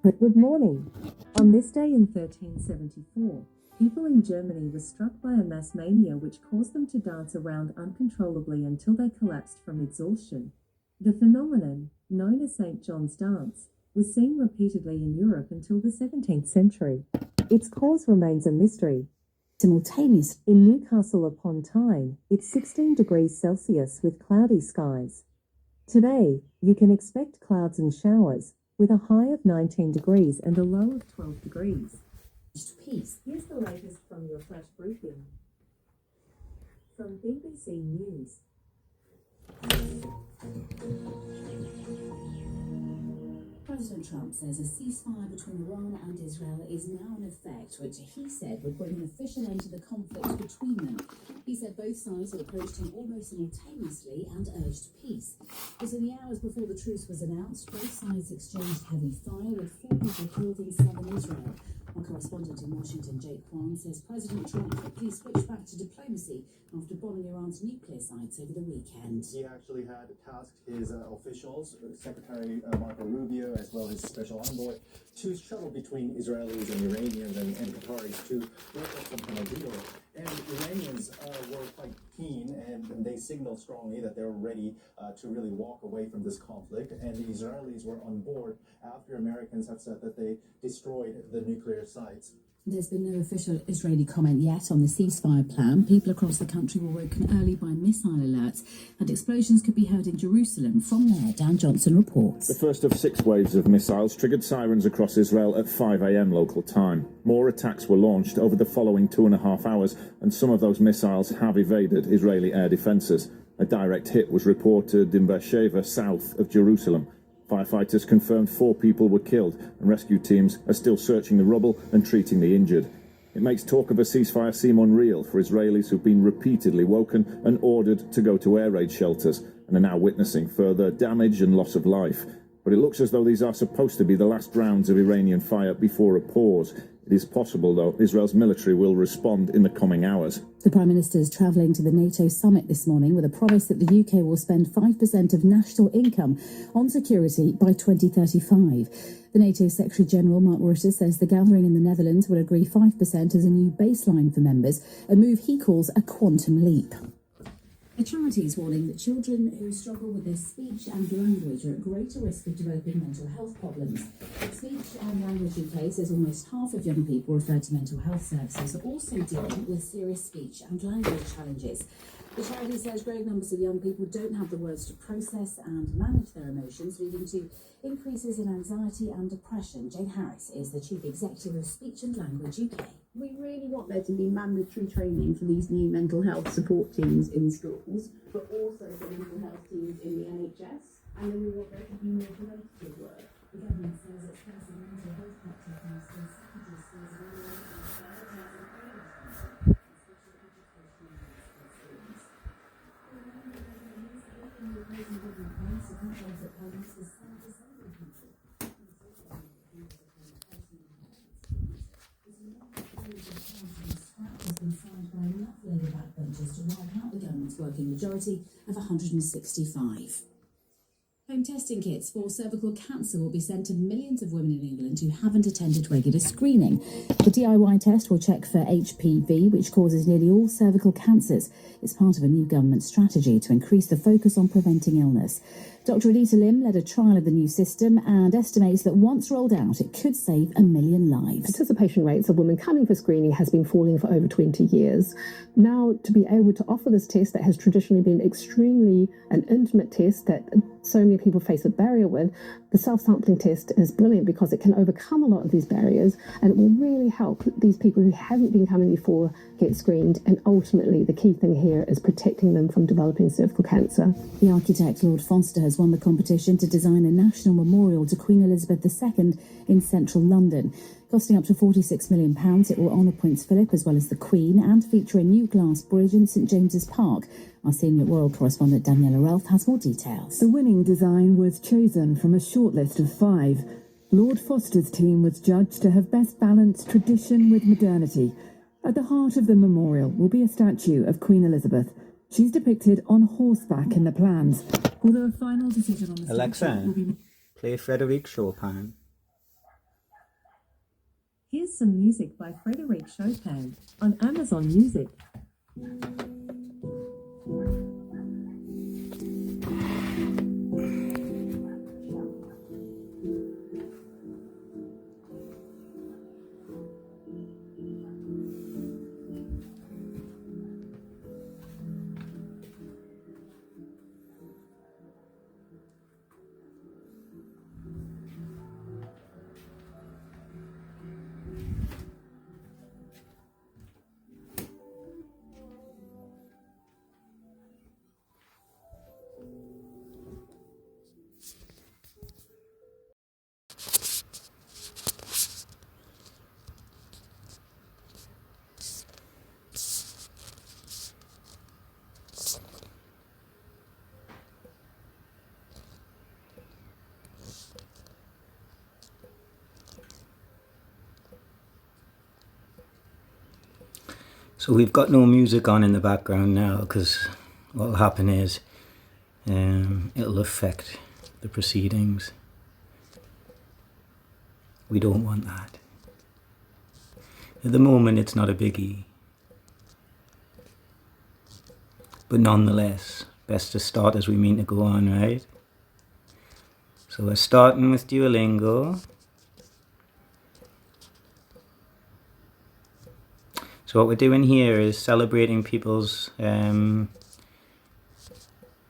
Good morning. On this day in 1374, people in Germany were struck by a mass mania which caused them to dance around uncontrollably until they collapsed from exhaustion. The phenomenon, known as St. John's dance, was seen repeatedly in Europe until the 17th century. Its cause remains a mystery. Simultaneously, in Newcastle upon Tyne, it's 16 degrees Celsius with cloudy skies. Today, you can expect clouds and showers, with a high of 19 degrees and a low of 12 degrees. Peace. Here's the latest from your flash briefing. From BBC News. President Trump says a ceasefire between Iran and Israel is now in effect, which he said would bring an official end to the conflict between them. He said both sides had approached him almost simultaneously and urged peace. But in the hours before the truce was announced, both sides exchanged heavy fire, with 4 people killed in southern Israel. Our correspondent in Washington, Jake Kwan, says President Trump quickly switched back to diplomacy after bombing Iran's nuclear sites over the weekend. He actually had tasked his officials, Secretary Marco Rubio, as well as Special Envoy, to shuttle between Israelis and Iranians and Qataris to work out some kind of deal. And Iranians were quite keen, and they signaled strongly that they were ready to really walk away from this conflict. And the Israelis were on board after Americans have said that they destroyed the nuclear sites. There's been no official Israeli comment yet on the ceasefire plan. People across the country were woken early by missile alerts, and explosions could be heard in Jerusalem. From there, Dan Johnson reports. The first of 6 waves of missiles triggered sirens across Israel at 5 a.m. local time. More attacks were launched over the following 2.5 hours, and some of those missiles have evaded Israeli air defences. A direct hit was reported in Beersheba, south of Jerusalem. Firefighters confirmed 4 people were killed, and rescue teams are still searching the rubble and treating the injured. It makes talk of a ceasefire seem unreal for Israelis who've been repeatedly woken and ordered to go to air raid shelters and are now witnessing further damage and loss of life. But it looks as though these are supposed to be the last rounds of Iranian fire before a pause. It is possible, though, Israel's military will respond in the coming hours. The Prime Minister is travelling to the NATO summit this morning with a promise that the UK will spend 5% of national income on security by 2035. The NATO Secretary-General, Mark Rutte, says the gathering in the Netherlands will agree 5% as a new baseline for members, a move he calls a quantum leap. A charity is warning that children who struggle with their speech and language are at greater risk of developing mental health problems. Speech and Language UK says almost half of young people referred to mental health services are also dealing with serious speech and language challenges. The charity says growing numbers of young people don't have the words to process and manage their emotions, leading to increases in anxiety and depression. Jane Harris is the Chief Executive of Speech and Language UK. We really want there to be mandatory training for these new mental health support teams in schools, but also for mental health teams in the NHS, and then we want there to be more preventative work. The government says it's passing mental health practitioners in secondary schools around has been signed by enough Labour backbenchers to wipe out the government's working majority of 165. Home testing kits for cervical cancer will be sent to millions of women in England who haven't attended regular screening. The DIY test will check for HPV, which causes nearly all cervical cancers. It's part of a new government strategy to increase the focus on preventing illness. Dr. Anita Lim led a trial of the new system and estimates that once rolled out, it could save 1 million lives. Participation rates of women coming for screening has been falling for over 20 years. Now, to be able to offer this test that has traditionally been extremely an intimate test that so many people face a barrier with, the self-sampling test is brilliant because it can overcome a lot of these barriers, and it will really help these people who haven't been coming before get screened. And ultimately, the key thing here is protecting them from developing cervical cancer. The architect Lord Foster has won the competition to design a national memorial to Queen Elizabeth II in central London. Costing up to £46 million, it will honour Prince Philip as well as the Queen and feature a new glass bridge in St James's Park. Our senior royal correspondent Daniela Relf has more details. The winning design was chosen from a shortlist of 5. Lord Foster's team was judged to have best balanced tradition with modernity. At the heart of the memorial will be a statue of Queen Elizabeth. She's depicted on horseback in the plans, although a final decision on the Alexa, play Frederic Chopin. is some music by Frédéric Chopin on Amazon Music. So we've got no music on in the background now because what will happen is it'll affect the proceedings. We don't want that. At the moment it's not a biggie. But nonetheless, best to start as we mean to go on, right? So we're starting with Duolingo. So what we're doing here is celebrating people's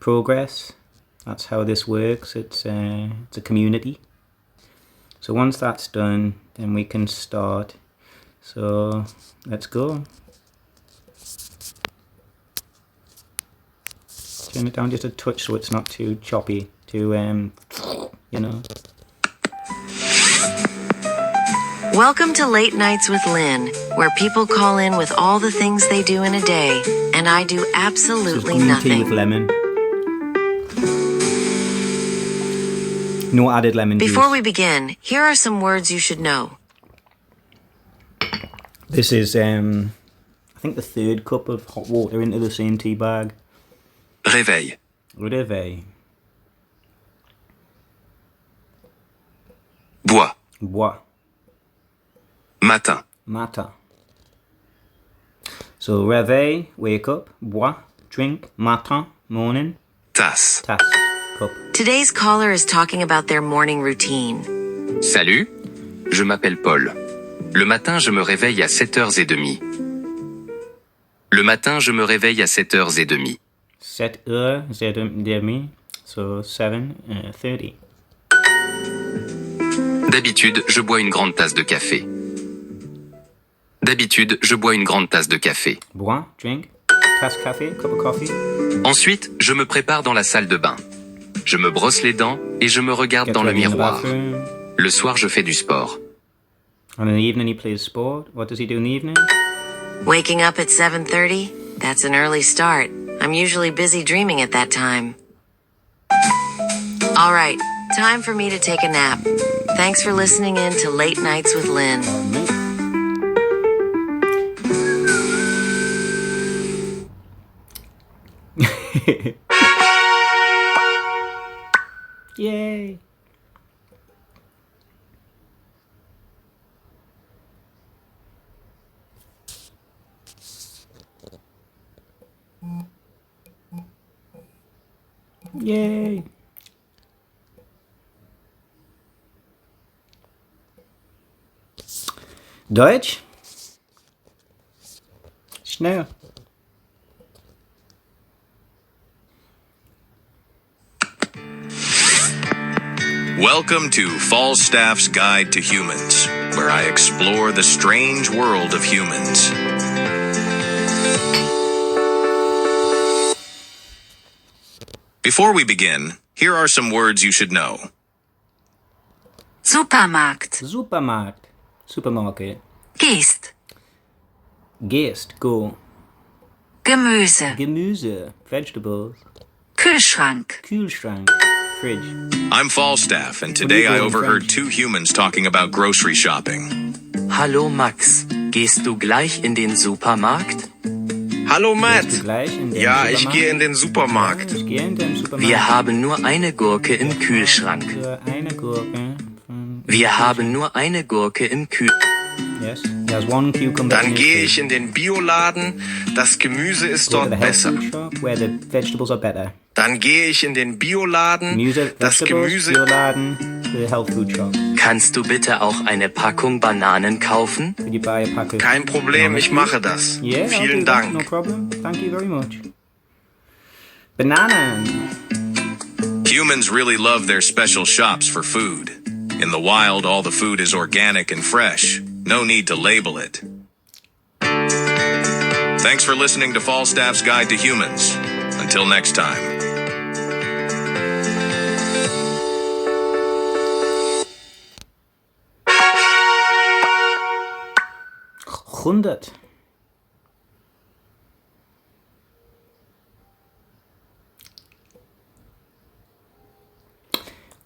progress. That's how this works. It's a community. So once that's done, then we can start. So let's go. Turn it down just a touch so it's not too choppy, too, you know. Welcome to Late Nights with Lynn, where people call in with all the things they do in a day, and I do absolutely nothing. Tea with lemon. No added lemon juice. Before we begin, here are some words you should know. This is, I think, the third cup of hot water into the same tea bag. Réveil. Réveil. Bois. Bois. Matin. Matin. So réveil, wake up. Bois, drink. Matin, morning. Tasse. Tasse, cup. Today's caller is talking about their morning routine. Salut, je m'appelle Paul. Le matin, je me réveille à 7h30. Le matin, je me réveille à 7h30. 7h30, so 7:30. D'habitude, je bois une grande tasse de café. D'habitude, je bois une grande tasse de café. Bois, drink, tasse café, cup of coffee. Ensuite, je me prépare dans la salle de bain. Je me brosse les dents et je me regarde dans le miroir. Le soir, je fais du sport. And in the evening he plays sport. What does he do in the evening? Waking up at 7:30? That's an early start. I'm usually busy dreaming at that time. All right, time for me to take a nap. Thanks for listening in to Late Nights with Lynn. Yay! Yay! Deutsch? Schnell. Welcome to Falstaff's Guide to Humans, where I explore the strange world of humans. Before we begin, here are some words you should know. Supermarkt. Supermarkt. Supermarket. Gehst. Gehst, go. Gemüse. Gemüse, vegetables. Kühlschrank. Kühlschrank, fridge. I'm Falstaff, and today I overheard two humans talking about grocery shopping. Hallo Max, gehst du gleich in den Supermarkt? Hallo Matt. Ja, ich gehe in den Supermarkt. Wir haben nur eine Gurke im Kühlschrank. Wir haben nur eine Gurke im Kühlschrank. Yes, he has one cucumber. Dann gehe ich in den Bioladen, das Gemüse ist dort besser. Where the vegetables are better. Dann gehe ich in den Bioladen, das Gemüse... Bioladen, the health food shop. Kannst du bitte auch eine Packung Bananen kaufen? Could you buy a pack of Kein Problem, ich mache das. Yeah, Vielen Dank. No problem. Thank you very much. Bananen. Humans really love their special shops for food. In the wild, all the food is organic and fresh. No need to label it. Thanks for listening to Falstaff's Guide to Humans. Until next time. Hundert.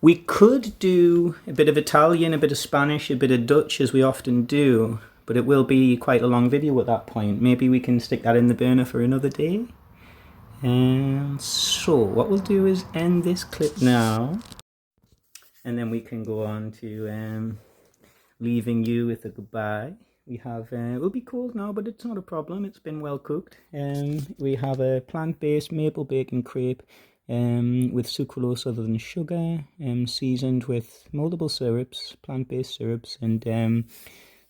We could do a bit of Italian, a bit of Spanish, a bit of Dutch, as we often do, but it will be quite a long video at that point. Maybe we can stick that in the burner for another day. And so what we'll do is end this clip now, and then we can go on to leaving you with a goodbye. We have, it will be cold now, but it's not a problem. It's been well cooked. We have a plant-based maple bacon crepe with sucralose other than sugar, seasoned with multiple syrups, plant-based syrups, and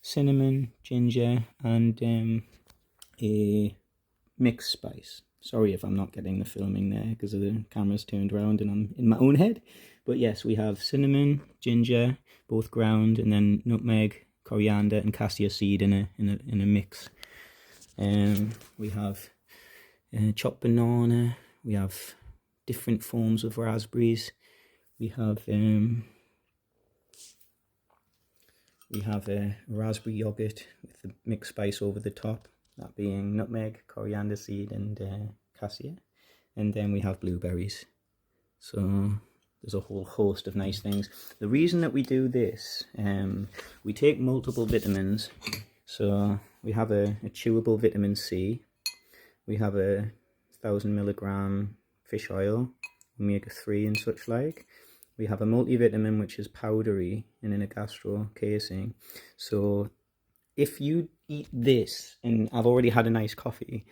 cinnamon, ginger, and a mixed spice. Sorry if I'm not getting the filming there because the camera's turned around and I'm in my own head. But yes, we have cinnamon, ginger, both ground, and then nutmeg, coriander, and cassia seed in a mix. We have chopped banana. We have different forms of raspberries. We have a raspberry yogurt with the mixed spice over the top, that being nutmeg, coriander seed, and cassia. And then we have blueberries. So there's a whole host of nice things. The reason that we do this, we take multiple vitamins. So we have a chewable vitamin C. We have a 1,000 milligram fish oil, omega-3 and such like. We have a multivitamin which is powdery and in a gastro casing. So if you eat this, and I've already had a nice coffee,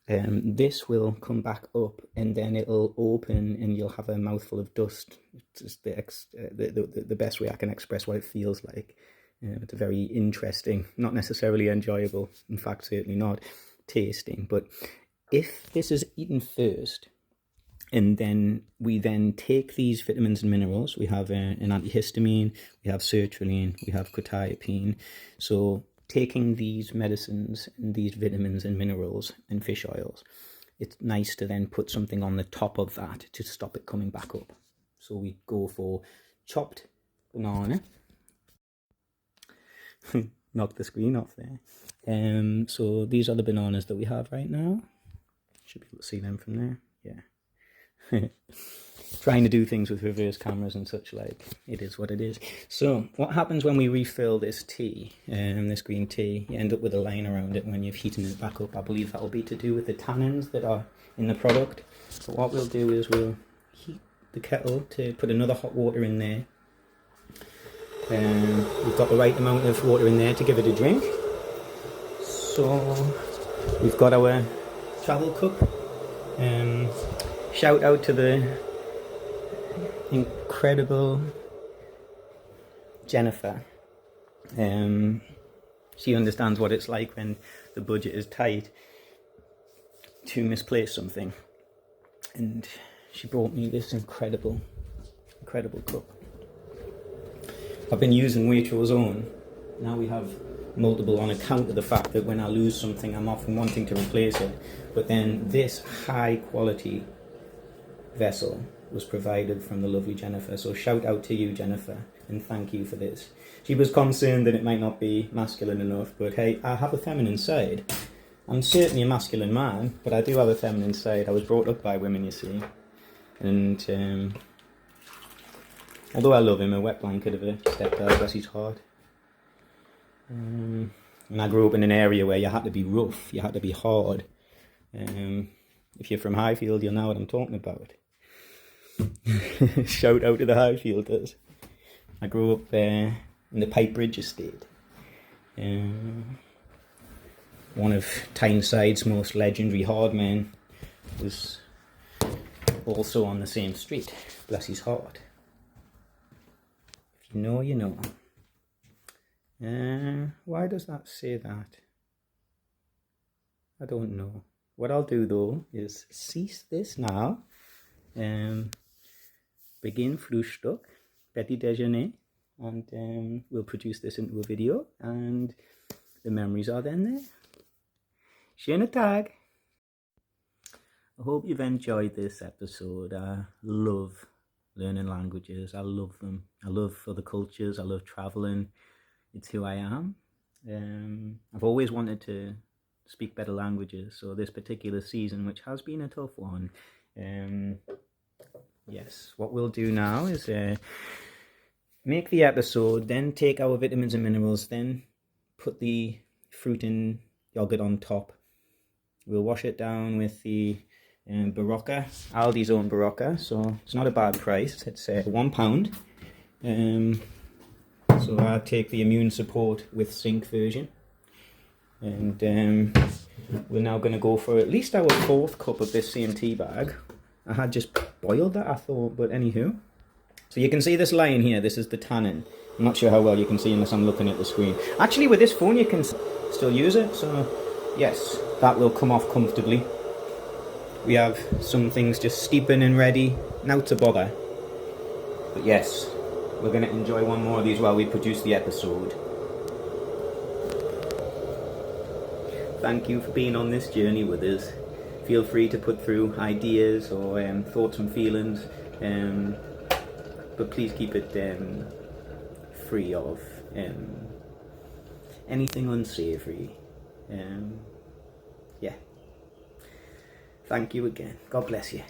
this will come back up and then it'll open and you'll have a mouthful of dust. It's just the best way I can express what it feels like. It's a very interesting, not necessarily enjoyable, in fact certainly not tasting. But if this is eaten first, and then we take these vitamins and minerals, we have an antihistamine, we have sertraline, we have quetiapine. So taking these medicines and these vitamins and minerals and fish oils, it's nice to then put something on the top of that to stop it coming back up. So we go for chopped banana. Knock the screen off there. So these are the bananas that we have right now. Should be able to see them from there. Yeah. Trying to do things with reverse cameras and such like. It is what it is. So what happens when we refill this tea, this green tea? You end up with a line around it when you've heated it back up. I believe that will be to do with the tannins that are in the product. So what we'll do is we'll heat the kettle to put another hot water in there. We've got the right amount of water in there to give it a drink. So we've got our travel cup. Shout out to the incredible Jennifer. She understands what it's like when the budget is tight to misplace something. And she brought me this incredible cup. I've been using Waitrose Own. Now we have multiple on account of the fact that when I lose something, I'm often wanting to replace it. But then this high quality vessel was provided from the lovely Jennifer. So shout out to you, Jennifer, and thank you for this. She was concerned that it might not be masculine enough, but hey, I have a feminine side. I'm certainly a masculine man, but I do have a feminine side. I was brought up by women, you see. And although I love him, a wet blanket of a stepdad, bless his heart. And I grew up in an area where you had to be rough, you had to be hard. If you're from Highfield, you'll know what I'm talking about. Shout out to the Highfielders. I grew up in the Pipe Bridge estate. One of Tyneside's most legendary hardmen was also on the same street. Bless his heart. If you know, you know. Why does that say that? I don't know. What I'll do though is cease this now. Begin Frühstück, Petit Déjeuner, and we'll produce this into a video, and the memories are then there. Schönen Tag! I hope you've enjoyed this episode. I love learning languages. I love them. I love other cultures. I love traveling. It's who I am. I've always wanted to speak better languages, so this particular season, which has been a tough one, yes, what we'll do now is make the episode, then take our vitamins and minerals, then put the fruit and yogurt on top. We'll wash it down with the Barocca, Aldi's own Barocca, so it's not a bad price. It's £1. So I take the immune support with zinc version, and we're now going to go for at least our 4th cup of this same tea bag. I had just boiled that, I thought, but anywho. So you can see this line here, this is the tannin. I'm not sure how well you can see unless I'm looking at the screen. Actually, with this phone you can still use it, so yes, that will come off comfortably. We have some things just steeping and ready, now to bother. But yes, we're going to enjoy one more of these while we produce the episode. Thank you for being on this journey with us. Feel free to put through ideas or thoughts and feelings, but please keep it free of anything unsavoury. Yeah. Thank you again. God bless you.